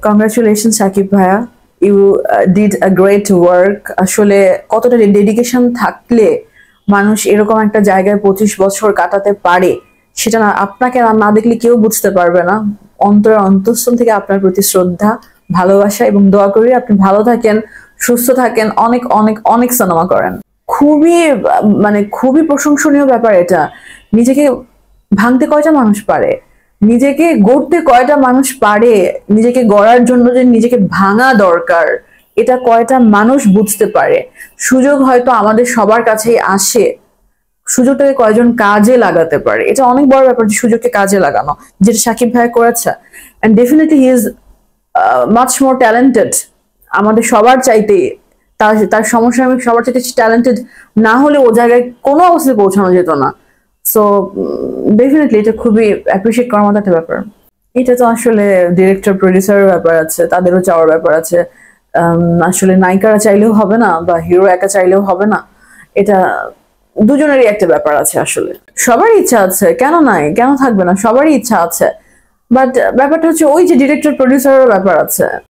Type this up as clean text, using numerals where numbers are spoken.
Congratulation Shakib ভাইয়া, you did a great work. আসলে কতটা ডেডিকেশন থাকলে মানুষ এরকম একটা জায়গায় 25 বছর কাটাতে পারে, সেটা না আপনাকে না দেখলে কেউ বুঝতে পারবে না। অন্তরের অন্তঃস্থল থেকে আপনার প্রতি শ্রদ্ধা, ভালোবাসা এবং দোয়া করি আপনি ভালো থাকেন, সুস্থ থাকেন, অনেক অনেক অনেক সিনেমা করেন। খুবই মানে খুবই প্রশংসনীয় ব্যাপার এটা। নিজেকে ভাঙতে কয়টা মানুষ পারে, নিজেকে গড়তে কয়টা মানুষ পারে, নিজেকে গড়ার জন্য যে নিজেকে ভাঙা দরকার এটা কয়টা মানুষ বুঝতে পারে। সুযোগ হয়তো আমাদের সবার কাছেই আসে, সুযোগটাকে কয়জন কাজে লাগাতে পারে, এটা অনেক বড় ব্যাপার যে সুযোগকে কাজে লাগানো, যেটা সাকিব ভাই করেছে। And definitely he is much more talented আমাদের সবার চাইতে। তার তার সমসাময়িক সবার চাইতে ট্যালেন্টেড না হলে ও জায়গায় কোনো অবস্থায় পৌঁছানো যেত না। সো ডেফিনেটলি এটা খুবই অ্যাপ্রিসিয়েট করার মতো একটা ব্যাপার। এটা তো আসলে ডিরেক্টর প্রডিউসারের ব্যাপার আছে, তাদেরও চাওয়ার ব্যাপার আছে। আসলে নায়িকারা চাইলেও হবে না বা হিরো একা চাইলেও হবে না, এটা দুজনেরই একটা ব্যাপার আছে। আসলে সবারই ইচ্ছা আছে, কেন নাই, কেন থাকবে না, সবারই ইচ্ছা আছে। বাট ব্যাপারটা হচ্ছে ওই যে ডিরেক্টর প্রডিউসারের ব্যাপার আছে।